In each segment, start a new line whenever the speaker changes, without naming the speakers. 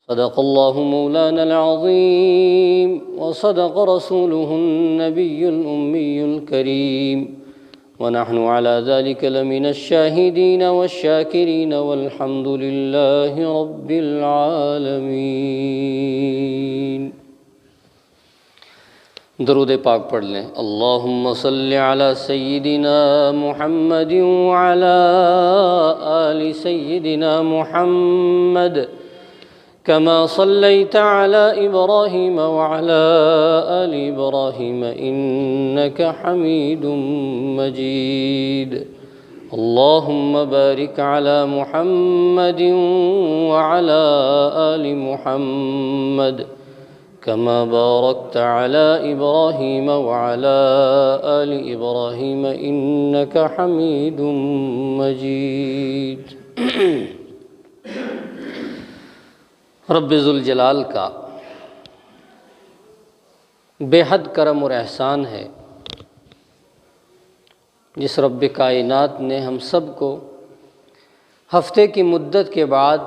صدق الله مولانا العظيم وصدق رسوله النبي الأمي الكريم ونحن على ذلك لمن الشاهدين والشاكرين والحمد لله رب العالمين۔ درود پاک پڑھ لیں۔ اللہم صل علی سیدنا محمد وعلی آل سیدنا محمد كما صليت على إبراهيم وعلى آل إبراهيم إنك حميد مجيد۔ اللهم بارك على محمد وعلى آل محمد كما باركت على إبراهيم وعلى آل إبراهيم إنك حميد مجيد۔ رب ذوالجلال کا بے حد کرم اور احسان ہے، جس رب کائنات نے ہم سب کو ہفتے کی مدت کے بعد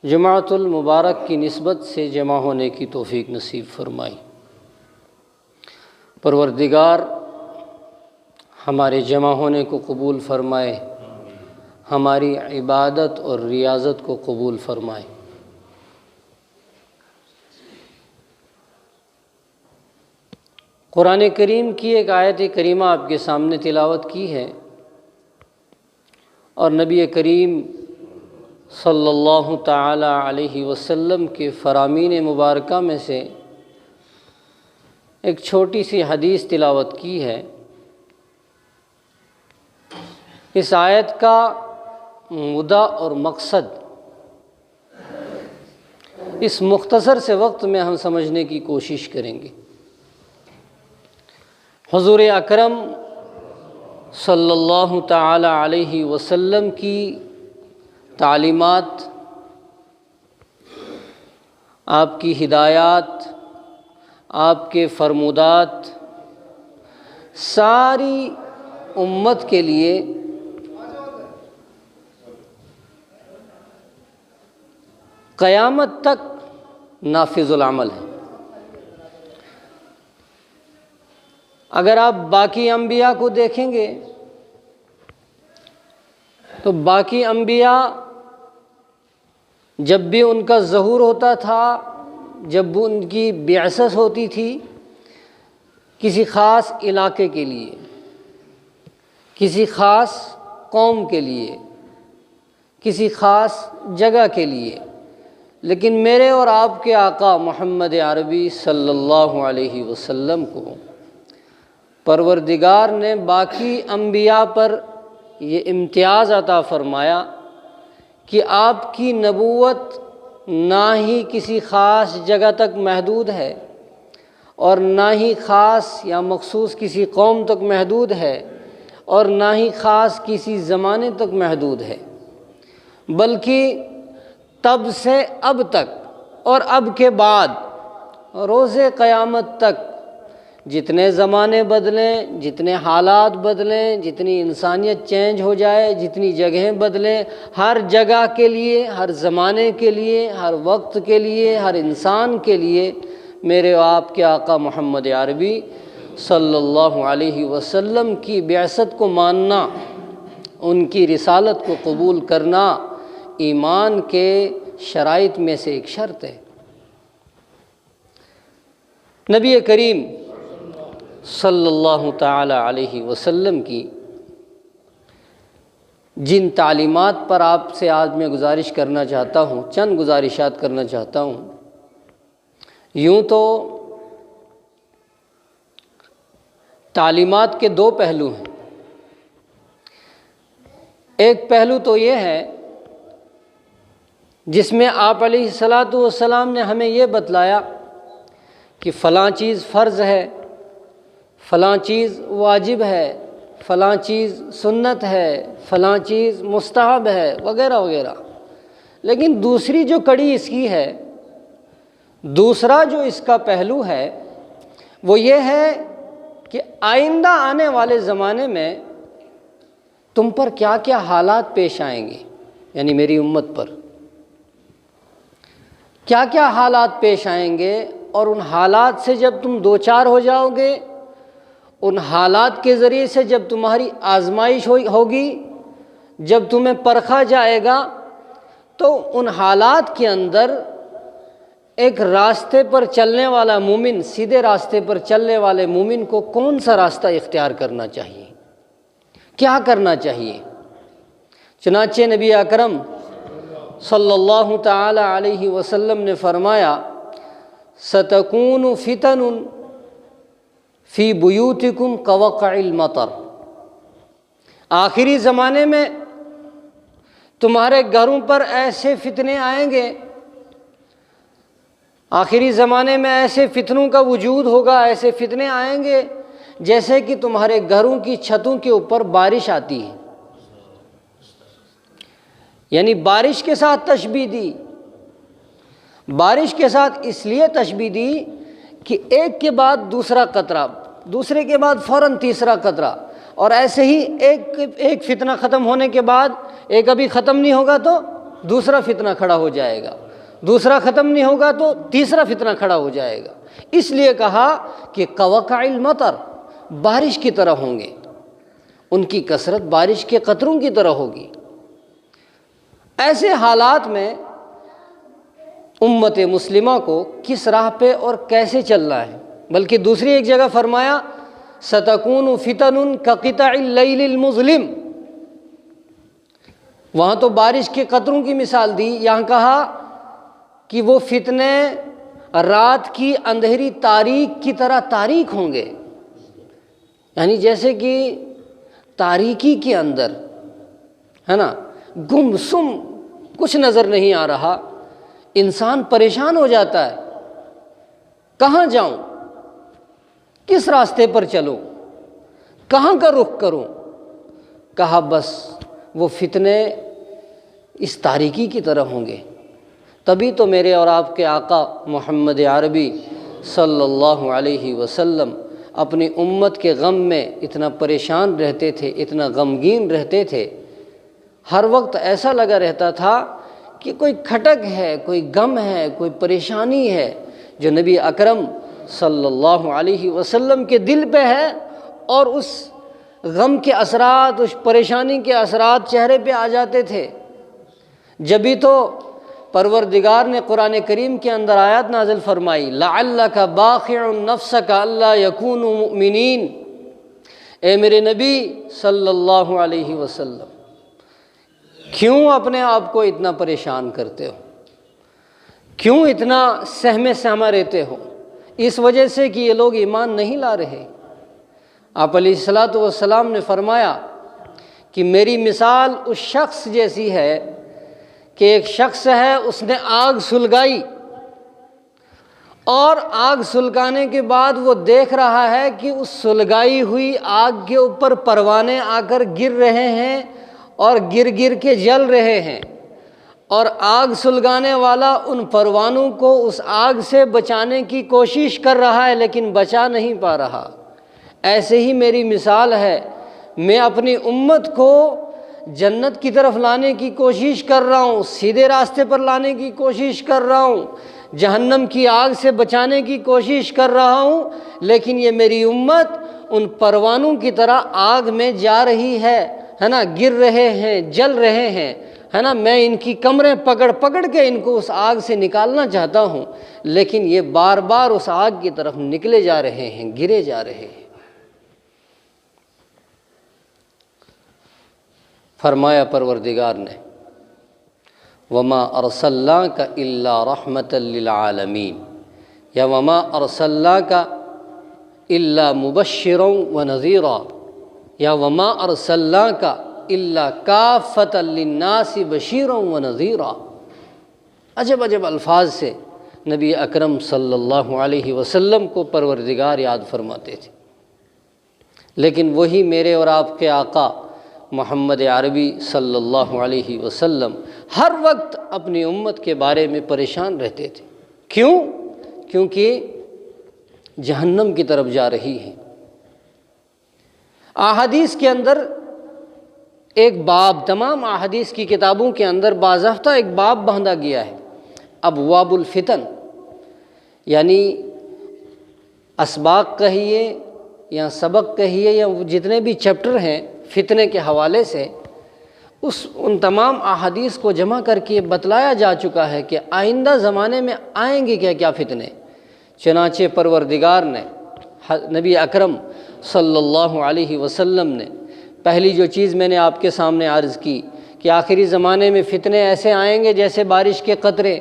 جمعۃ المبارک کی نسبت سے جمع ہونے کی توفیق نصیب فرمائی۔ پروردگار ہمارے جمع ہونے کو قبول فرمائے، ہماری عبادت اور ریاضت کو قبول فرمائے۔ قرآن کریم کی ایک آیت کریمہ آپ کے سامنے تلاوت کی ہے، اور نبی کریم صلی اللہ تعالی علیہ وسلم کے فرامین مبارکہ میں سے ایک چھوٹی سی حدیث تلاوت کی ہے۔ اس آیت کا مدعا اور مقصد اس مختصر سے وقت میں ہم سمجھنے کی کوشش کریں گے۔ حضور اکرم صلی اللہ تعالی علیہ وسلم کی تعلیمات، آپ کی ہدایات، آپ کے فرمودات ساری امت کے لیے قیامت تک نافذ العمل ہے۔ اگر آپ باقی انبیاء کو دیکھیں گے تو باقی انبیاء جب بھی ان کا ظہور ہوتا تھا، جب بھی ان کی بعثت ہوتی تھی، کسی خاص علاقے کے لیے، کسی خاص قوم کے لیے، کسی خاص جگہ کے لیے، لیکن میرے اور آپ کے آقا محمد عربی صلی اللہ علیہ وسلم کو پروردگار نے باقی انبیاء پر یہ امتیاز عطا فرمایا کہ آپ کی نبوت نہ ہی کسی خاص جگہ تک محدود ہے، اور نہ ہی خاص یا مخصوص کسی قوم تک محدود ہے، اور نہ ہی خاص کسی زمانے تک محدود ہے، بلکہ تب سے اب تک اور اب کے بعد روز قیامت تک جتنے زمانے بدلیں، جتنے حالات بدلیں، جتنی انسانیت چینج ہو جائے، جتنی جگہیں بدلیں، ہر جگہ کے لیے، ہر زمانے کے لیے، ہر وقت کے لیے، ہر انسان کے لیے میرے اور آپ کے آقا محمد عربی صلی اللہ علیہ وسلم کی بعثت کو ماننا، ان کی رسالت کو قبول کرنا ایمان کے شرائط میں سے ایک شرط ہے۔ نبی کریم صلی اللہ تعالی علیہ وسلم کی جن تعلیمات پر آپ سے آج میں گزارش کرنا چاہتا ہوں، چند گزارشات کرنا چاہتا ہوں۔ یوں تو تعلیمات کے دو پہلو ہیں۔ ایک پہلو تو یہ ہے جس میں آپ علیہ السلام نے ہمیں یہ بتلایا کہ فلاں چیز فرض ہے، فلاں چیز واجب ہے، فلاں چیز سنت ہے، فلاں چیز مستحب ہے، وغیرہ وغیرہ۔ لیکن دوسری جو کڑی اس کی ہے، دوسرا جو اس کا پہلو ہے، وہ یہ ہے کہ آئندہ آنے والے زمانے میں تم پر کیا کیا حالات پیش آئیں گے، یعنی میری امت پر۔ کیا کیا حالات پیش آئیں گے، اور ان حالات سے جب تم دوچار ہو جاؤ گے، ان حالات کے ذریعے سے جب تمہاری آزمائش ہوگی، جب تمہیں پرکھا جائے گا، تو ان حالات کے اندر ایک راستے پر چلنے والا مومن، سیدھے راستے پر چلنے والے مومن کو کون سا راستہ اختیار کرنا چاہیے، کیا کرنا چاہیے؟ چنانچہ نبی اکرم صلی اللہ تعالی علیہ وسلم نے فرمایا، سَتَكُونُ فِتَنٌ فِي بُيُوتِكُمْ كَوَقْعِ الْمَطَرِ، آخری زمانے میں تمہارے گھروں پر ایسے فتنے آئیں گے، آخری زمانے میں ایسے فتنوں کا وجود ہوگا، ایسے فتنے آئیں گے جیسے کہ تمہارے گھروں کی چھتوں کے اوپر بارش آتی ہے۔ یعنی بارش کے ساتھ تشبیہ دی، بارش کے ساتھ اس لیے تشبیہ دی کہ ایک کے بعد دوسرا قطرہ، دوسرے کے بعد فوراً تیسرا قطرہ، اور ایسے ہی ایک فتنہ ختم ہونے کے بعد ایک ابھی ختم نہیں ہوگا تو دوسرا فتنہ کھڑا ہو جائے گا، دوسرا ختم نہیں ہوگا تو تیسرا فتنہ کھڑا ہو جائے گا۔ اس لیے کہا کہ قوقع المطر، بارش کی طرح ہوں گے، ان کی کثرت بارش کے قطروں کی طرح ہوگی۔ ایسے حالات میں امت مسلمہ کو کس راہ پہ اور کیسے چلنا ہے، بلکہ دوسری ایک جگہ فرمایا سَتَكُونُ فِتَنٌ كَقِطَعِ اللَّيْلِ الْمُظْلِمِ، وہاں تو بارش کے قطروں کی مثال دی، یہاں کہا کہ وہ فتنے رات کی اندھیری تاریک کی طرح تاریک ہوں گے، یعنی جیسے کہ تاریکی کے اندر ہے نا، گم سم کچھ نظر نہیں آ رہا، انسان پریشان ہو جاتا ہے، کہاں جاؤں، کس راستے پر چلوں، کہاں کا رخ کروں؟ کہا بس وہ فتنے اس تاریکی کی طرح ہوں گے۔ تبھی تو میرے اور آپ کے آقا محمد عربی صلی اللہ علیہ وسلم اپنی امت کے غم میں اتنا پریشان رہتے تھے، اتنا غمگین رہتے تھے، ہر وقت ایسا لگا رہتا تھا کہ کوئی کھٹک ہے، کوئی غم ہے، کوئی پریشانی ہے جو نبی اکرم صلی اللہ علیہ وسلم کے دل پہ ہے، اور اس غم کے اثرات، اس پریشانی کے اثرات چہرے پہ آ جاتے تھے۔ جبھی تو پروردگار نے قرآن کریم کے اندر آیات نازل فرمائی، لَعَلَّكَ بَاخِعٌ نَفْسَكَ أَلَّا يَكُونُوا مُؤْمِنِينَ، اے میرے نبی صلی اللہ علیہ وسلم، کیوں اپنے آپ کو اتنا پریشان کرتے ہو، کیوں اتنا سہمے سہما رہتے ہو؟ اس وجہ سے کہ یہ لوگ ایمان نہیں لا رہے۔ آپ علیہ الصلاۃ والسلام نے فرمایا کہ میری مثال اس شخص جیسی ہے کہ ایک شخص ہے، اس نے آگ سلگائی، اور آگ سلگانے کے بعد وہ دیکھ رہا ہے کہ اس سلگائی ہوئی آگ کے اوپر پروانے آ کر گر رہے ہیں اور گر گر کے جل رہے ہیں، اور آگ سلگانے والا ان پروانوں کو اس آگ سے بچانے کی کوشش کر رہا ہے لیکن بچا نہیں پا رہا۔ ایسے ہی میری مثال ہے، میں اپنی امت کو جنت کی طرف لانے کی کوشش کر رہا ہوں، سیدھے راستے پر لانے کی کوشش کر رہا ہوں، جہنم کی آگ سے بچانے کی کوشش کر رہا ہوں، لیکن یہ میری امت ان پروانوں کی طرح آگ میں جا رہی ہے نا، گر رہے ہیں، جل رہے ہیں، ہے نا۔ میں ان کی کمریں پکڑ پکڑ کے ان کو اس آگ سے نکالنا چاہتا ہوں، لیکن یہ بار بار اس آگ کی طرف نکلے جا رہے ہیں، گرے جا رہے ہیں۔ فرمایا پروردگار نے، وما ارسلناک الا رحمۃ للعالمین، یا وما ارسلناک الا مبشرا ونذیرا، یا وما ارسلناک الا کافۃ للناس بشیرا ونذیرا۔ عجب عجب الفاظ سے نبی اکرم صلی اللہ علیہ وسلم کو پروردگار یاد فرماتے تھے، لیکن وہی میرے اور آپ کے آقا محمد عربی صلی اللہ علیہ وسلم ہر وقت اپنی امت کے بارے میں پریشان رہتے تھے۔ کیوں؟ کیونکہ جہنم کی طرف جا رہی ہے۔ احادیث کے اندر ایک باب، تمام احادیث کی کتابوں کے اندر باضابطہ ایک باب باندھا گیا ہے، ابواب الفتن، یعنی اسباق کہیے یا سبق کہیے یا جتنے بھی چیپٹر ہیں فتنے کے حوالے سے، ان تمام احادیث کو جمع کر کے بتلایا جا چکا ہے کہ آئندہ زمانے میں آئیں گے کیا کیا فتنے۔ چنانچہ پروردگار نے، نبی اکرم صلی اللہ علیہ وسلم نے پہلی جو چیز میں نے آپ کے سامنے عرض کی کہ آخری زمانے میں فتنے ایسے آئیں گے جیسے بارش کے قطرے،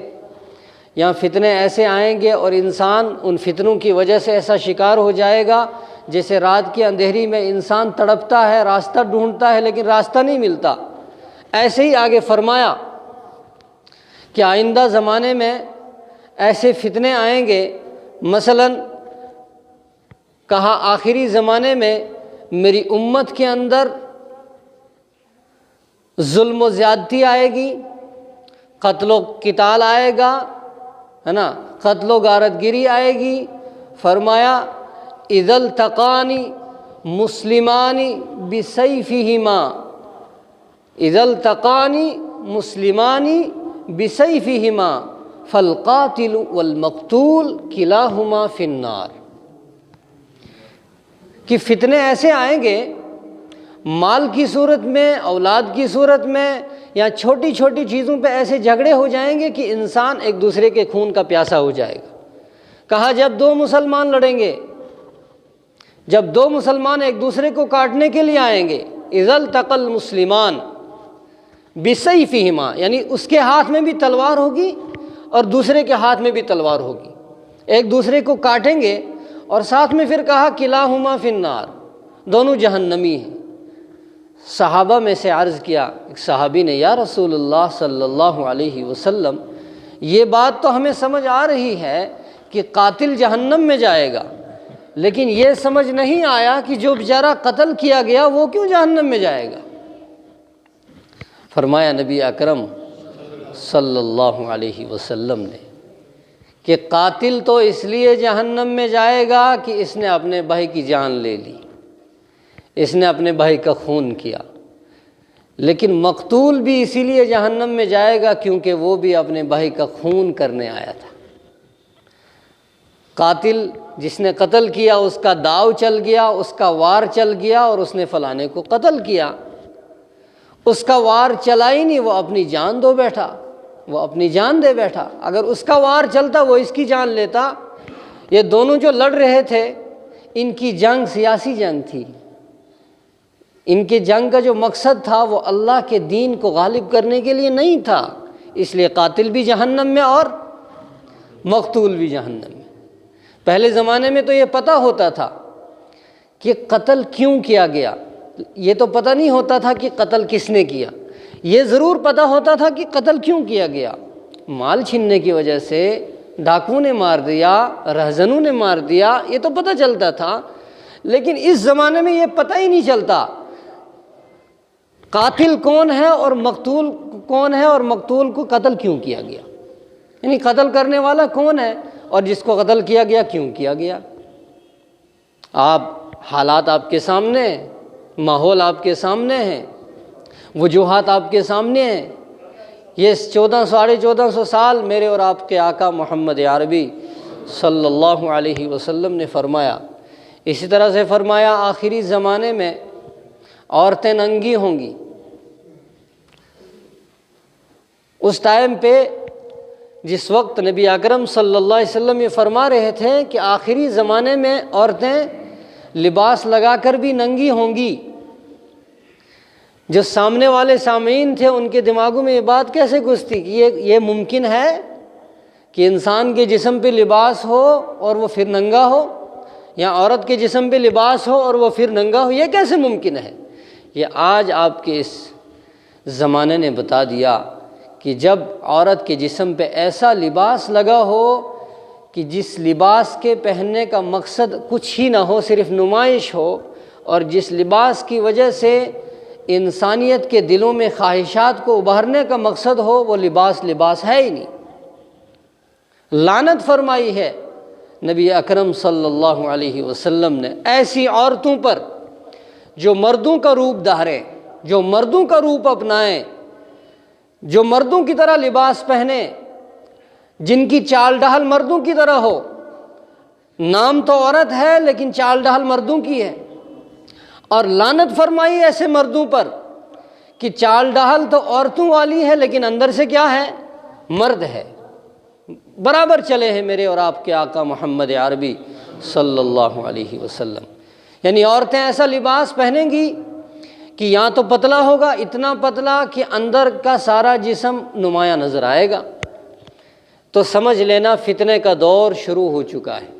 یا فتنے ایسے آئیں گے اور انسان ان فتنوں کی وجہ سے ایسا شکار ہو جائے گا جیسے رات کی اندھیری میں انسان تڑپتا ہے، راستہ ڈھونڈتا ہے لیکن راستہ نہیں ملتا۔ ایسے ہی آگے فرمایا کہ آئندہ زمانے میں ایسے فتنے آئیں گے، مثلا کہا آخری زمانے میں میری امت کے اندر ظلم و زیادتی آئے گی، قتل و قتال آئے گا، ہے نا، قتل و غارت گری آئے گی۔ فرمایا اذا التقانی مسلمانی بسیفہما، اذا التقانی مسلمانی بسیفہما فالقاتل والمقتول کلاہما فی النار، کہ فتنے ایسے آئیں گے مال کی صورت میں، اولاد کی صورت میں، یا چھوٹی چھوٹی چیزوں پہ ایسے جھگڑے ہو جائیں گے کہ انسان ایک دوسرے کے خون کا پیاسا ہو جائے گا۔ کہا جب دو مسلمان لڑیں گے، جب دو مسلمان ایک دوسرے کو کاٹنے کے لیے آئیں گے، اذا التقى المسلمان بسیفہما، یعنی اس کے ہاتھ میں بھی تلوار ہوگی اور دوسرے کے ہاتھ میں بھی تلوار ہوگی، ایک دوسرے کو کاٹیں گے، اور ساتھ میں پھر کہا کلاہما فی النار، دونوں جہنمی ہیں۔ صحابہ میں سے عرض کیا، ایک صحابی نے، یا رسول اللہ صلی اللہ علیہ وسلم، یہ بات تو ہمیں سمجھ آ رہی ہے کہ قاتل جہنم میں جائے گا، لیکن یہ سمجھ نہیں آیا کہ جو بیچارہ قتل کیا گیا وہ کیوں جہنم میں جائے گا۔ فرمایا نبی اکرم صلی اللہ علیہ وسلم نے کہ قاتل تو اس لیے جہنم میں جائے گا کہ اس نے اپنے بھائی کی جان لے لی، اس نے اپنے بھائی کا خون کیا، لیکن مقتول بھی اسی لیے جہنم میں جائے گا کیونکہ وہ بھی اپنے بھائی کا خون کرنے آیا تھا۔ قاتل جس نے قتل کیا اس کا داؤ چل گیا، اس کا وار چل گیا اور اس نے فلانے کو قتل کیا، اس کا وار چلا ہی نہیں، وہ اپنی جان دو بیٹھا، وہ اپنی جان دے بیٹھا۔ اگر اس کا وار چلتا وہ اس کی جان لیتا۔ یہ دونوں جو لڑ رہے تھے ان کی جنگ سیاسی جنگ تھی، ان کی جنگ کا جو مقصد تھا وہ اللہ کے دین کو غالب کرنے کے لیے نہیں تھا، اس لیے قاتل بھی جہنم میں اور مقتول بھی جہنم میں۔ پہلے زمانے میں تو یہ پتہ ہوتا تھا کہ قتل کیوں کیا گیا، یہ تو پتہ نہیں ہوتا تھا کہ قتل کس نے کیا، یہ ضرور پتہ ہوتا تھا کہ قتل کیوں کیا گیا۔ مال چھیننے کی وجہ سے ڈاکو نے مار دیا، رہزنوں نے مار دیا، یہ تو پتہ چلتا تھا، لیکن اس زمانے میں یہ پتہ ہی نہیں چلتا قاتل کون ہے اور مقتول کون ہے، اور مقتول کو قتل کیوں کیا گیا، یعنی قتل کرنے والا کون ہے اور جس کو قتل کیا گیا کیوں کیا گیا۔ حالات آپ کے سامنے ہیں، ماحول آپ کے سامنے ہیں، وجوہات آپ کے سامنے ہیں۔ یہ 1400 سال میرے اور آپ کے آقا محمد عربی صلی اللہ علیہ وسلم نے فرمایا۔ اسی طرح سے فرمایا آخری زمانے میں عورتیں ننگی ہوں گی۔ اس ٹائم پہ جس وقت نبی اکرم صلی اللہ علیہ وسلم یہ فرما رہے تھے کہ آخری زمانے میں عورتیں لباس لگا کر بھی ننگی ہوں گی، جو سامنے والے سامعین تھے ان کے دماغوں میں یہ بات کیسے گھستی کہ یہ ممکن ہے کہ انسان کے جسم پہ لباس ہو اور وہ پھر ننگا ہو، یا عورت کے جسم پہ لباس ہو اور وہ پھر ننگا ہو، یہ کیسے ممکن ہے؟ یہ آج آپ کے اس زمانے نے بتا دیا کہ جب عورت کے جسم پہ ایسا لباس لگا ہو کہ جس لباس کے پہننے کا مقصد کچھ ہی نہ ہو، صرف نمائش ہو، اور جس لباس کی وجہ سے انسانیت کے دلوں میں خواہشات کو ابھارنے کا مقصد ہو، وہ لباس ہے ہی نہیں۔ لعنت فرمائی ہے نبی اکرم صلی اللہ علیہ وسلم نے ایسی عورتوں پر جو مردوں کا روپ دھاریں، جو مردوں کا روپ اپنائیں، جو مردوں کی طرح لباس پہنیں، جن کی چال ڈھال مردوں کی طرح ہو، نام تو عورت ہے لیکن چال ڈھال مردوں کی ہے، اور لعنت فرمائی ایسے مردوں پر کہ چال ڈھال تو عورتوں والی ہے لیکن اندر سے کیا ہے؟ مرد ہے۔ برابر چلے ہیں میرے اور آپ کے آقا محمد عربی صلی اللہ علیہ وسلم۔ یعنی عورتیں ایسا لباس پہنیں گی کہ یہاں تو پتلا ہوگا، اتنا پتلا کہ اندر کا سارا جسم نمایاں نظر آئے گا، تو سمجھ لینا فتنے کا دور شروع ہو چکا ہے۔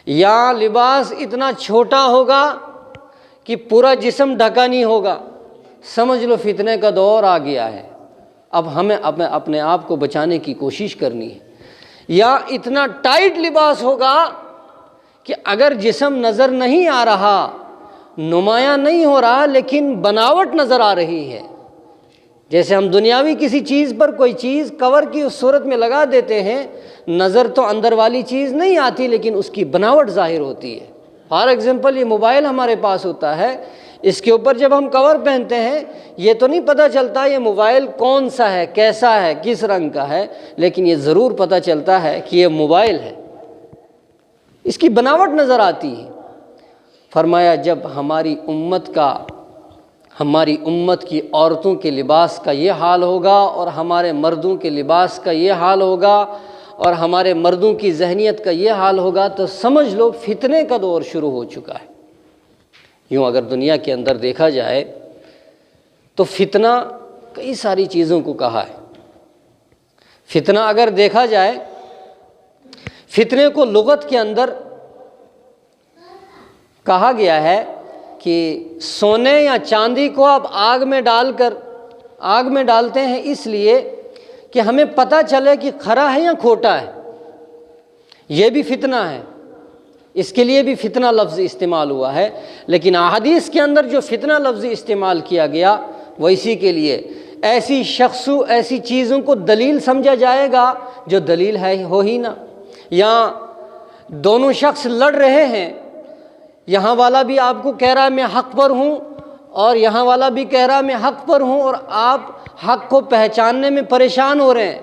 یا لباس اتنا چھوٹا ہوگا کہ پورا جسم ڈھکا نہیں ہوگا، سمجھ لو فتنے کا دور آ گیا ہے۔ اب ہمیں اپنے آپ کو بچانے کی کوشش کرنی ہے۔ یا اتنا ٹائٹ لباس ہوگا کہ اگر جسم نظر نہیں آ رہا، نمایاں نہیں ہو رہا، لیکن بناوٹ نظر آ رہی ہے، جیسے ہم دنیاوی کسی چیز پر کوئی چیز کور کی اس صورت میں لگا دیتے ہیں، نظر تو اندر والی چیز نہیں آتی لیکن اس کی بناوٹ ظاہر ہوتی ہے۔ فار ایگزامپل یہ موبائل ہمارے پاس ہوتا ہے، اس کے اوپر جب ہم کور پہنتے ہیں یہ تو نہیں پتہ چلتا یہ موبائل کون سا ہے، کیسا ہے، کس رنگ کا ہے، لیکن یہ ضرور پتہ چلتا ہے کہ یہ موبائل ہے، اس کی بناوٹ نظر آتی ہے۔ فرمایا جب ہماری امت کی عورتوں کے لباس کا یہ حال ہوگا اور ہمارے مردوں کے لباس کا یہ حال ہوگا اور ہمارے مردوں کی ذہنیت کا یہ حال ہوگا تو سمجھ لو فتنے کا دور شروع ہو چکا ہے۔ یوں اگر دنیا کے اندر دیکھا جائے تو فتنہ کئی ساری چیزوں کو کہا ہے۔ فتنہ اگر دیکھا جائے، فتنے کو لغت کے اندر کہا گیا ہے کہ سونے یا چاندی کو آپ آگ میں ڈالتے ہیں اس لیے کہ ہمیں پتہ چلے کہ کھرا ہے یا کھوٹا ہے، یہ بھی فتنہ ہے، اس کے لیے بھی فتنہ لفظ استعمال ہوا ہے۔ لیکن احادیث کے اندر جو فتنہ لفظ استعمال کیا گیا وہ اسی کے لیے، ایسی چیزوں کو دلیل سمجھا جائے گا جو دلیل ہے ہو ہی نہ، یا دونوں شخص لڑ رہے ہیں، یہاں والا بھی آپ کو کہہ رہا ہے میں حق پر ہوں اور یہاں والا بھی کہہ رہا ہے میں حق پر ہوں، اور آپ حق کو پہچاننے میں پریشان ہو رہے ہیں،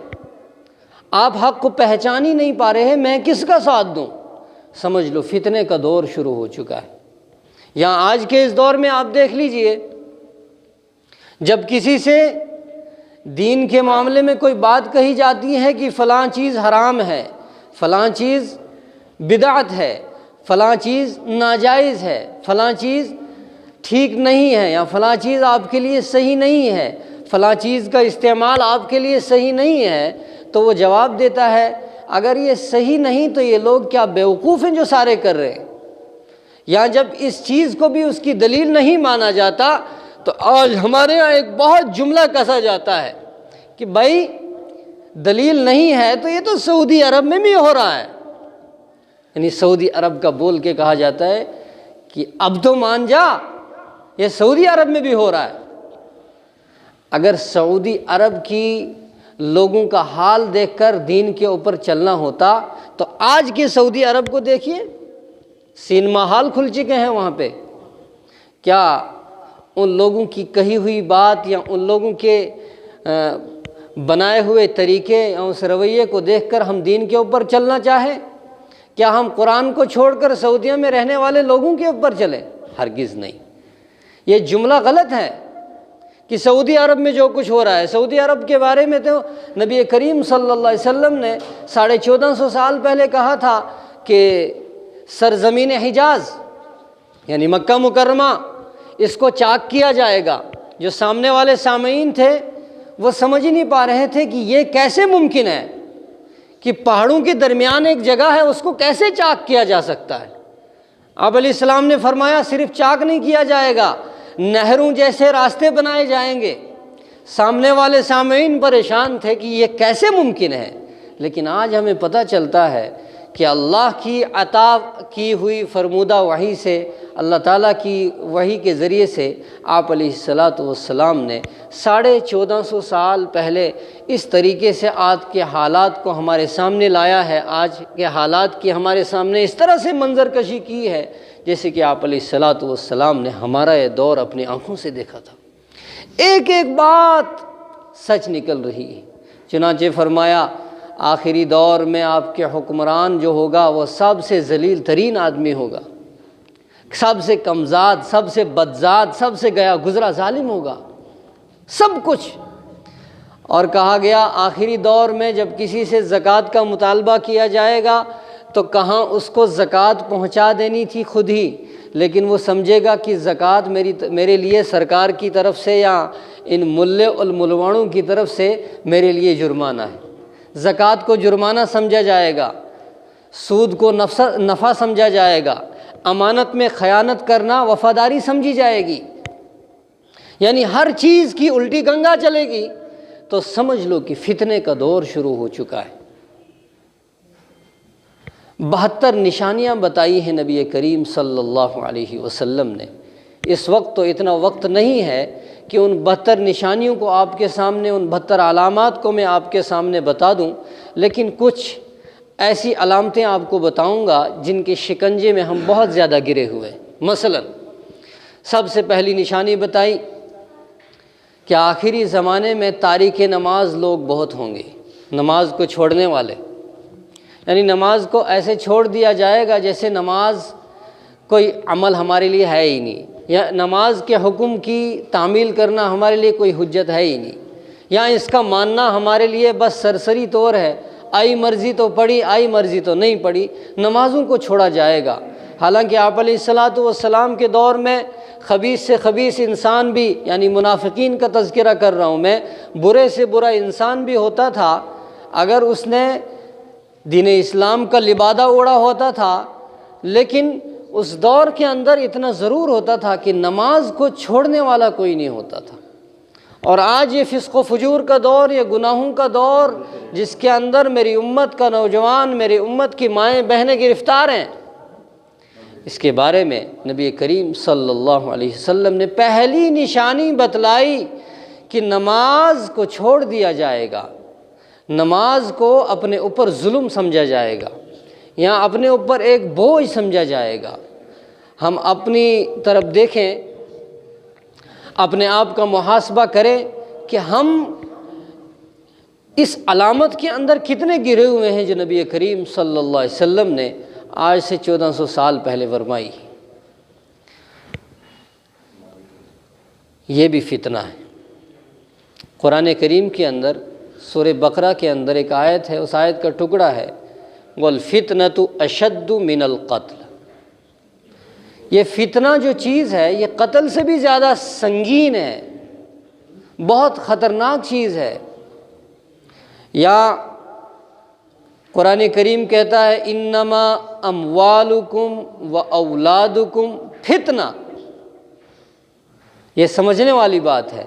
آپ حق کو پہچان ہی نہیں پا رہے ہیں، میں کس کا ساتھ دوں؟ سمجھ لو فتنے کا دور شروع ہو چکا ہے۔ یہاں آج کے اس دور میں آپ دیکھ لیجئے، جب کسی سے دین کے معاملے میں کوئی بات کہی جاتی ہے کہ فلاں چیز حرام ہے، فلاں چیز بدعت ہے، فلاں چیز ناجائز ہے، فلاں چیز ٹھیک نہیں ہے، یا فلاں چیز آپ کے لیے صحیح نہیں ہے، فلاں چیز کا استعمال آپ کے لیے صحیح نہیں ہے، تو وہ جواب دیتا ہے اگر یہ صحیح نہیں تو یہ لوگ کیا بیوقوف ہیں جو سارے کر رہے ہیں؟ یا جب اس چیز کو بھی اس کی دلیل نہیں مانا جاتا تو آج ہمارے یہاں ایک بہت جملہ کسا جاتا ہے کہ بھائی دلیل نہیں ہے تو یہ تو سعودی عرب میں بھی ہو رہا ہے، یعنی سعودی عرب کا بول کے کہا جاتا ہے کہ اب تو مان جا، یہ سعودی عرب میں بھی ہو رہا ہے۔ اگر سعودی عرب کی لوگوں کا حال دیکھ کر دین کے اوپر چلنا ہوتا تو آج کے سعودی عرب کو دیکھیے، سینما ہال کھل چکے ہیں وہاں پہ، کیا ان لوگوں کی کہی ہوئی بات یا ان لوگوں کے بنائے ہوئے طریقے یا اس رویے کو دیکھ کر ہم دین کے اوپر چلنا چاہیں؟ کیا ہم قرآن کو چھوڑ کر سعودیہ میں رہنے والے لوگوں کے اوپر چلیں؟ ہرگز نہیں۔ یہ جملہ غلط ہے کہ سعودی عرب میں جو کچھ ہو رہا ہے، سعودی عرب کے بارے میں تو نبی کریم صلی اللہ علیہ وسلم نے 1450 سال پہلے کہا تھا کہ سرزمین حجاز یعنی مکہ مکرمہ اس کو چاک کیا جائے گا۔ جو سامنے والے سامعین تھے وہ سمجھ ہی نہیں پا رہے تھے کہ یہ کیسے ممکن ہے کہ پہاڑوں کے درمیان ایک جگہ ہے، اس کو کیسے چاک کیا جا سکتا ہے؟ آپ علیہ السلام نے فرمایا صرف چاک نہیں کیا جائے گا، نہروں جیسے راستے بنائے جائیں گے۔ سامنے والے سامعین پریشان تھے کہ یہ کیسے ممکن ہے، لیکن آج ہمیں پتہ چلتا ہے کہ اللہ کی عطا کی ہوئی فرمودہ وحی سے، اللہ تعالیٰ کی وحی کے ذریعے سے آپ علیہ السلام نے 1450 سال پہلے اس طریقے سے آج کے حالات کو ہمارے سامنے لایا ہے، آج کے حالات کی ہمارے سامنے اس طرح سے منظر کشی کی ہے جیسے کہ آپ علیہ السلام نے ہمارا یہ دور اپنی آنکھوں سے دیکھا تھا۔ ایک ایک بات سچ نکل رہی ہے۔ چنانچہ فرمایا آخری دور میں آپ کے حکمران جو ہوگا وہ سب سے ذلیل ترین آدمی ہوگا، سب سے کمزاد، سب سے بدذات، سب سے گیا گزرا ظالم ہوگا، سب کچھ۔ اور کہا گیا آخری دور میں جب کسی سے زکوٰۃ کا مطالبہ کیا جائے گا تو کہاں اس کو زکوٰۃ پہنچا دینی تھی خود ہی، لیکن وہ سمجھے گا کہ زکوٰۃ میرے لیے سرکار کی طرف سے یا ان ملے الملوانوں کی طرف سے میرے لیے جرمانہ ہے۔ زکوٰۃ کو جرمانہ سمجھا جائے گا، سود کو نفع سمجھا جائے گا، امانت میں خیانت کرنا وفاداری سمجھی جائے گی، یعنی ہر چیز کی الٹی گنگا چلے گی، تو سمجھ لو کہ فتنے کا دور شروع ہو چکا ہے۔ 72 نشانیاں بتائی ہیں نبی کریم صلی اللہ علیہ وسلم نے۔ اس وقت تو اتنا وقت نہیں ہے کہ ان 72 نشانیوں کو آپ کے سامنے، ان 72 علامات کو میں آپ کے سامنے بتا دوں، لیکن کچھ ایسی علامتیں آپ کو بتاؤں گا جن کے شکنجے میں ہم بہت زیادہ گرے ہوئے۔ مثلا سب سے پہلی نشانی بتائی کہ آخری زمانے میں تارک نماز لوگ بہت ہوں گے، نماز کو چھوڑنے والے، یعنی نماز کو ایسے چھوڑ دیا جائے گا جیسے نماز کوئی عمل ہمارے لیے ہے ہی نہیں، یا نماز کے حکم کی تعمیل کرنا ہمارے لیے کوئی حجت ہے ہی نہیں، یا اس کا ماننا ہمارے لیے بس سرسری طور ہے، آئی مرضی تو پڑھی، آئی مرضی تو نہیں پڑھی، نمازوں کو چھوڑا جائے گا۔ حالانکہ آپ علیہ الصلاۃ والسلام کے دور میں خبیث سے خبیث انسان بھی، یعنی منافقین کا تذکرہ کر رہا ہوں میں، برے سے برا انسان بھی ہوتا تھا، اگر اس نے دین اسلام کا لبادہ اوڑھا ہوتا تھا، لیکن اس دور کے اندر اتنا ضرور ہوتا تھا کہ نماز کو چھوڑنے والا کوئی نہیں ہوتا تھا۔ اور آج یہ فسق و فجور کا دور، یہ گناہوں کا دور، جس کے اندر میری امت کا نوجوان، میری امت کی مائیں بہنیں گرفتار ہیں، اس کے بارے میں نبی کریم صلی اللہ علیہ وسلم نے پہلی نشانی بتلائی کہ نماز کو چھوڑ دیا جائے گا، نماز کو اپنے اوپر ظلم سمجھا جائے گا، یا اپنے اوپر ایک بوجھ سمجھا جائے گا۔ ہم اپنی طرف دیکھیں، اپنے آپ کا محاسبہ کریں کہ ہم اس علامت کے اندر کتنے گرے ہوئے ہیں جو نبی کریم صلی اللہ علیہ وسلم نے آج سے 1400 سال پہلے فرمائی۔ یہ بھی فتنہ ہے۔ قرآن کریم کے اندر سورہ بقرہ کے اندر ایک آیت ہے، اس آیت کا ٹکڑا ہے وَالْفِتْنَةُ أَشَدُّ مِنَ الْقَتْلِ۔ یہ فتنہ جو چیز ہے یہ قتل سے بھی زیادہ سنگین ہے، بہت خطرناک چیز ہے۔ یا قرآن کریم کہتا ہے انما اموالکم و اولادکم فتنہ۔ یہ سمجھنے والی بات ہے،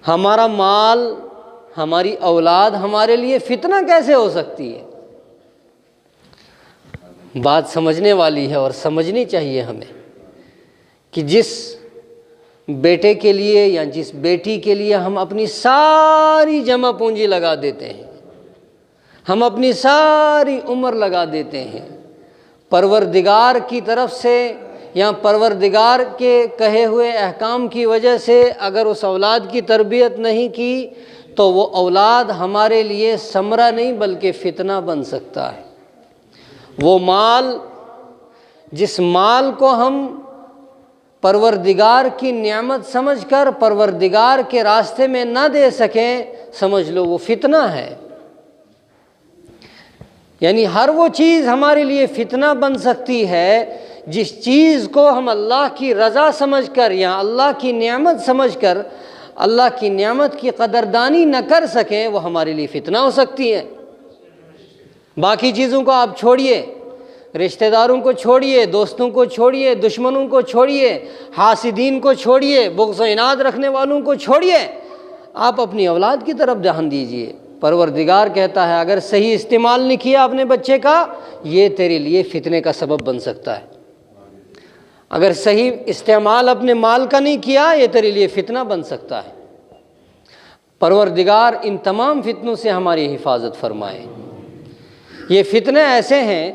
ہمارا مال، ہماری اولاد ہمارے لیے فتنہ کیسے ہو سکتی ہے؟ بات سمجھنے والی ہے، اور سمجھنی چاہیے ہمیں کہ جس بیٹے کے لیے یا جس بیٹی کے لیے ہم اپنی ساری جمع پونجی لگا دیتے ہیں، ہم اپنی ساری عمر لگا دیتے ہیں، پروردگار کی طرف سے یا پروردگار کے کہے ہوئے احکام کی وجہ سے اگر اس اولاد کی تربیت نہیں کی تو وہ اولاد ہمارے لیے ثمرہ نہیں بلکہ فتنہ بن سکتا ہے۔ وہ مال، جس مال کو ہم پروردگار کی نعمت سمجھ کر پروردگار کے راستے میں نہ دے سکیں، سمجھ لو وہ فتنہ ہے۔ یعنی ہر وہ چیز ہمارے لیے فتنہ بن سکتی ہے جس چیز کو ہم اللہ کی رضا سمجھ کر یا اللہ کی نعمت سمجھ کر اللہ کی نعمت کی قدردانی نہ کر سکیں، وہ ہمارے لیے فتنہ ہو سکتی ہے۔ باقی چیزوں کو آپ چھوڑیے، رشتہ داروں کو چھوڑیے، دوستوں کو چھوڑیے، دشمنوں کو چھوڑیے، حاسدین کو چھوڑیے، بغض و عناد رکھنے والوں کو چھوڑیے، آپ اپنی اولاد کی طرف دھیان دیجیے۔ پروردگار کہتا ہے اگر صحیح استعمال نہیں کیا اپنے بچے کا، یہ تیرے لیے فتنے کا سبب بن سکتا ہے۔ اگر صحیح استعمال اپنے مال کا نہیں کیا، یہ تیرے لیے فتنہ بن سکتا ہے۔ پروردگار ان تمام فتنوں سے ہماری حفاظت فرمائے۔ یہ فتنے ایسے ہیں،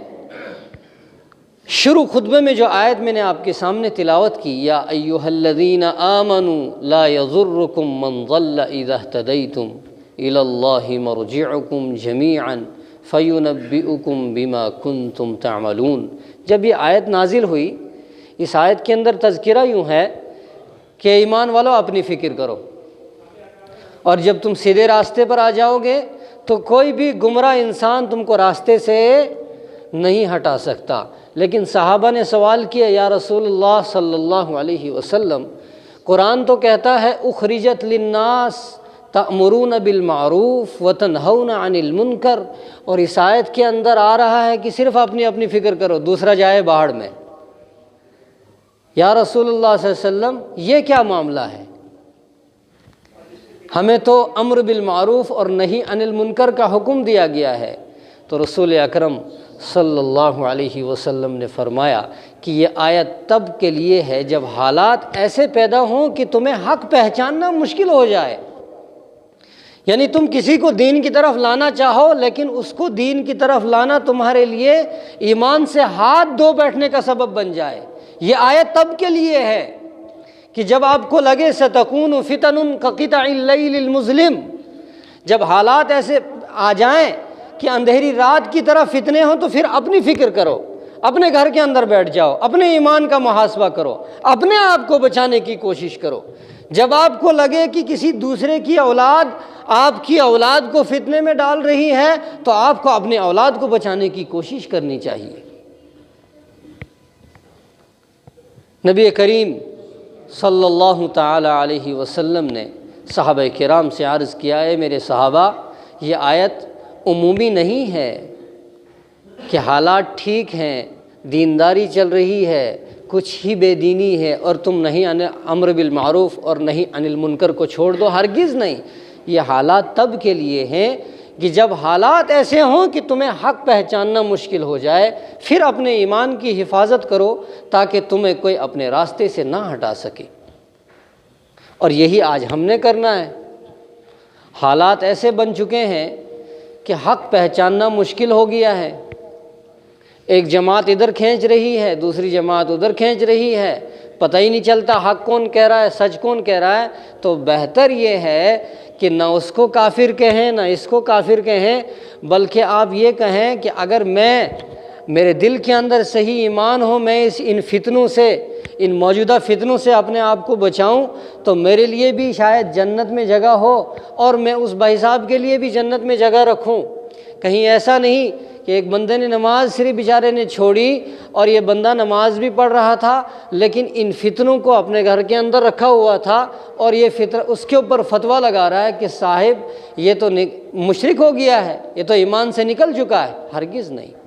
شروع خطبے میں جو آیت میں نے آپ کے سامنے تلاوت کی، یا ایھا الذین آمنوا لا یضرکم من ضل اذا اہتدیتم الی اللہ مرجعکم جمیعا فینبئکم بما کنتم تعملون۔ جب یہ آیت نازل ہوئی، اس آیت کے اندر تذکرہ یوں ہے کہ ایمان والو اپنی فکر کرو، اور جب تم سیدھے راستے پر آ جاؤ گے تو کوئی بھی گمراہ انسان تم کو راستے سے نہیں ہٹا سکتا۔ لیکن صحابہ نے سوال کیا، یا رسول اللہ صلی اللہ علیہ وسلم، قرآن تو کہتا ہے اخرجت للناس تأمرون بالمعروف وتنہون عن المنکر، اور اس آیت کے اندر آ رہا ہے کہ صرف اپنی فکر کرو، دوسرا جائے باہر میں۔ یا رسول اللہ صلی اللہ علیہ وسلم، یہ کیا معاملہ ہے؟ ہمیں تو امر بالمعروف اور نہی عن المنکر کا حکم دیا گیا ہے۔ تو رسول اکرم صلی اللہ علیہ وسلم نے فرمایا کہ یہ آیت تب کے لیے ہے جب حالات ایسے پیدا ہوں کہ تمہیں حق پہچاننا مشکل ہو جائے، یعنی تم کسی کو دین کی طرف لانا چاہو لیکن اس کو دین کی طرف لانا تمہارے لیے ایمان سے ہاتھ دھو بیٹھنے کا سبب بن جائے۔ یہ آیت تب کے لیے ہے کہ جب آپ کو لگے سَتَكُونُ فِتَنٌ كَقِطَعِ اللَّيْلِ الْمُظْلِمِ، جب حالات ایسے آ جائیں کہ اندھیری رات کی طرح فتنے ہوں، تو پھر اپنی فکر کرو، اپنے گھر کے اندر بیٹھ جاؤ، اپنے ایمان کا محاسبہ کرو، اپنے آپ کو بچانے کی کوشش کرو۔ جب آپ کو لگے کہ کسی دوسرے کی اولاد آپ کی اولاد کو فتنے میں ڈال رہی ہے، تو آپ کو اپنے اولاد کو بچانے کی کوشش کرنی چاہیے۔ نبی کریم صلی اللہ تعالی علیہ وسلم نے صحابہ کرام سے عرض کیا، اے میرے صحابہ، یہ آیت عمومی نہیں ہے کہ حالات ٹھیک ہیں، دینداری چل رہی ہے، کچھ ہی بے دینی ہے اور تم نہیں امر بالمعروف اور نہیں عن المنکر کو چھوڑ دو، ہرگز نہیں۔ یہ حالات تب کے لیے ہیں کہ جب حالات ایسے ہوں کہ تمہیں حق پہچاننا مشکل ہو جائے، پھر اپنے ایمان کی حفاظت کرو تاکہ تمہیں کوئی اپنے راستے سے نہ ہٹا سکے۔ اور یہی آج ہم نے کرنا ہے۔ حالات ایسے بن چکے ہیں کہ حق پہچاننا مشکل ہو گیا ہے، ایک جماعت ادھر کھینچ رہی ہے، دوسری جماعت ادھر کھینچ رہی ہے، پتہ ہی نہیں چلتا حق کون کہہ رہا ہے، سچ کون کہہ رہا ہے۔ تو بہتر یہ ہے کہ نہ اس کو کافر کہیں نہ اس کو کافر کہیں، بلکہ آپ یہ کہیں کہ اگر میرے دل کے اندر صحیح ایمان ہو، میں ان فتنوں سے، ان موجودہ فتنوں سے اپنے آپ کو بچاؤں، تو میرے لیے بھی شاید جنت میں جگہ ہو، اور میں اس بھائی صاحب کے لیے بھی جنت میں جگہ رکھوں۔ کہیں ایسا نہیں کہ ایک بندے نے نماز صرف بیچارے نے چھوڑی اور یہ بندہ نماز بھی پڑھ رہا تھا لیکن ان فتنوں کو اپنے گھر کے اندر رکھا ہوا تھا، اور یہ اس کے اوپر فتویٰ لگا رہا ہے کہ صاحب یہ تو مشرک ہو گیا ہے، یہ تو ایمان سے نکل چکا ہے۔ ہرگز نہیں۔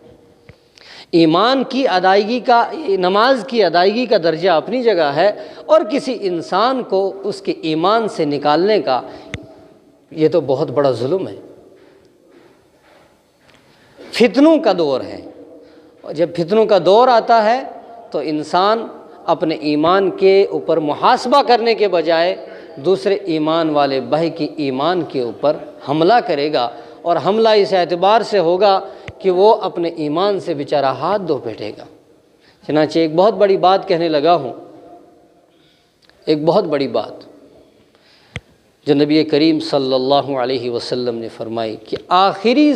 ایمان کی ادائیگی کا، نماز کی ادائیگی کا درجہ اپنی جگہ ہے، اور کسی انسان کو اس کے ایمان سے نکالنے کا یہ تو بہت بڑا ظلم ہے۔ فتنوں کا دور ہے، اور جب فتنوں کا دور آتا ہے تو انسان اپنے ایمان کے اوپر محاسبہ کرنے کے بجائے دوسرے ایمان والے بھائی کی ایمان کے اوپر حملہ کرے گا، اور حملہ اس اعتبار سے ہوگا کہ وہ اپنے ایمان سے بیچارہ ہاتھ دھو بیٹھے گا۔ چنانچہ ایک بہت بڑی بات کہنے لگا ہوں، ایک بہت بڑی بات جو نبی کریم صلی اللہ علیہ وسلم نے فرمائی کہ آخری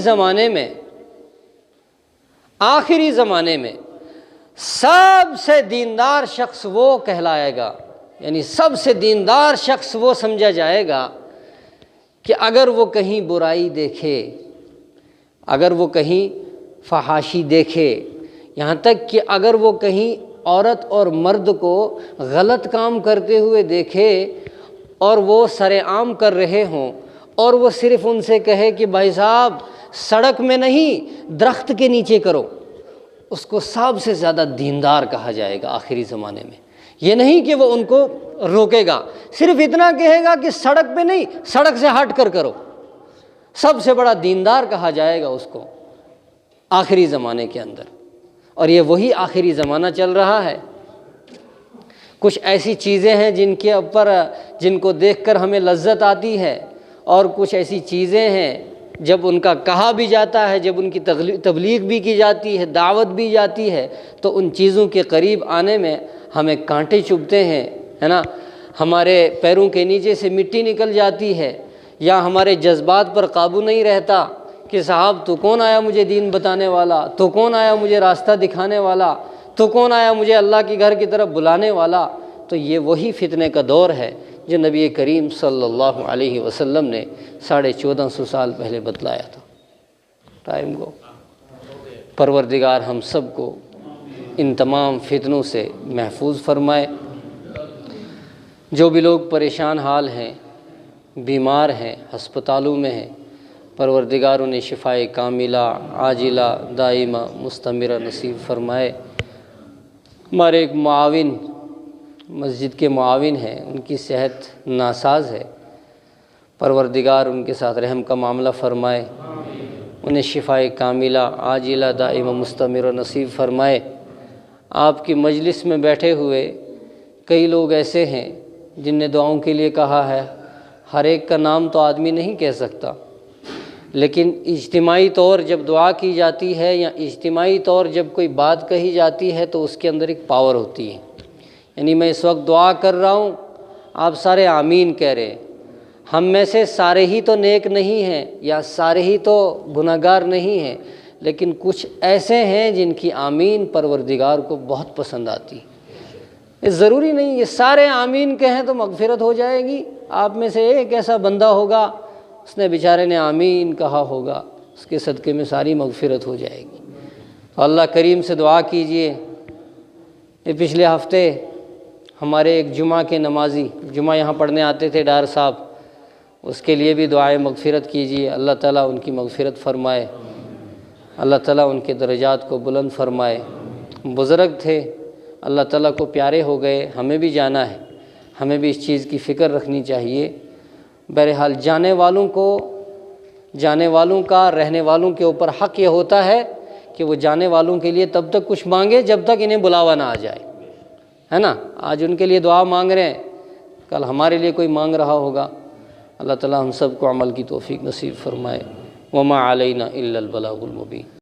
زمانے میں سب سے دیندار شخص وہ کہلائے گا، یعنی سب سے دیندار شخص وہ سمجھا جائے گا کہ اگر وہ کہیں برائی دیکھے، اگر وہ کہیں فحاشی دیکھے، یہاں تک کہ اگر وہ کہیں عورت اور مرد کو غلط کام کرتے ہوئے دیکھے اور وہ سر عام کر رہے ہوں، اور وہ صرف ان سے کہے کہ بھائی صاحب سڑک میں نہیں درخت کے نیچے کرو، اس کو سب سے زیادہ دیندار کہا جائے گا آخری زمانے میں۔ یہ نہیں کہ وہ ان کو روکے گا، صرف اتنا کہے گا کہ سڑک پہ نہیں، سڑک سے ہٹ کر کرو، سب سے بڑا دیندار کہا جائے گا اس کو آخری زمانے کے اندر۔ اور یہ وہی آخری زمانہ چل رہا ہے۔ کچھ ایسی چیزیں ہیں جن کو دیکھ کر ہمیں لذت آتی ہے، اور کچھ ایسی چیزیں ہیں جب ان کا کہا بھی جاتا ہے، جب ان کی تبلیغ بھی کی جاتی ہے، دعوت بھی جاتی ہے، تو ان چیزوں کے قریب آنے میں ہمیں کانٹے چبھتے ہیں، ہے نا، ہمارے پیروں کے نیچے سے مٹی نکل جاتی ہے، یا ہمارے جذبات پر قابو نہیں رہتا کہ صاحب تو کون آیا مجھے دین بتانے والا، تو کون آیا مجھے راستہ دکھانے والا، تو کون آیا مجھے اللہ کے گھر کی طرف بلانے والا، تو یہ وہی فتنے کا دور ہے جو نبی کریم صلی اللہ علیہ وسلم نے 1450 سال پہلے بتلایا تھا۔ ٹائم کو پروردگار ہم سب کو ان تمام فتنوں سے محفوظ فرمائے۔ جو بھی لوگ پریشان حال ہیں، بیمار ہیں، ہسپتالوں میں ہیں، پروردگار انہیں شفائے کاملہ عاجلہ دائمہ مستمرہ نصیب فرمائے۔ ہمارے ایک معاون مسجد کے معاون ہیں، ان کی صحت ناساز ہے، پروردگار ان کے ساتھ رحم کا معاملہ فرمائے، انہیں شفائے کاملہ عاجلہ دائمہ مستمرہ نصیب فرمائے۔ آپ کی مجلس میں بیٹھے ہوئے کئی لوگ ایسے ہیں جن نے دعاؤں کے لیے کہا ہے، ہر ایک کا نام تو آدمی نہیں کہہ سکتا، لیکن اجتماعی طور جب دعا کی جاتی ہے یا اجتماعی طور جب کوئی بات کہی جاتی ہے تو اس کے اندر ایک پاور ہوتی ہے۔ یعنی میں اس وقت دعا کر رہا ہوں، آپ سارے آمین کہہ رہے ہیں، ہم میں سے سارے ہی تو نیک نہیں ہیں یا سارے ہی تو گناہگار نہیں ہیں، لیکن کچھ ایسے ہیں جن کی آمین پروردگار کو بہت پسند آتی۔ یہ ضروری نہیں یہ سارے آمین کہیں تو مغفرت ہو جائے گی، آپ میں سے ایک ایسا بندہ ہوگا اس نے بیچارے نے آمین کہا ہوگا، اس کے صدقے میں ساری مغفرت ہو جائے گی۔ تو اللہ کریم سے دعا کیجئے۔ یہ پچھلے ہفتے ہمارے ایک جمعہ کے نمازی جمعہ یہاں پڑھنے آتے تھے ڈار صاحب، اس کے لیے بھی دعائے مغفرت کیجئے، اللہ تعالیٰ ان کی مغفرت فرمائے، اللہ تعالیٰ ان کے درجات کو بلند فرمائے۔ بزرگ تھے، اللہ تعالیٰ کو پیارے ہو گئے، ہمیں بھی جانا ہے، ہمیں بھی اس چیز کی فکر رکھنی چاہیے۔ بہرحال جانے والوں کا رہنے والوں کے اوپر حق یہ ہوتا ہے کہ وہ جانے والوں کے لیے تب تک کچھ مانگے جب تک انہیں بلاوا نہ آ جائے، ہے نا؟ آج ان کے لیے دعا مانگ رہے ہیں، کل ہمارے لیے کوئی مانگ رہا ہوگا۔ اللہ تعالیٰ ہم سب کو عمل کی توفیق نصیب فرمائے۔ وما علینا الا البلاغ المبین۔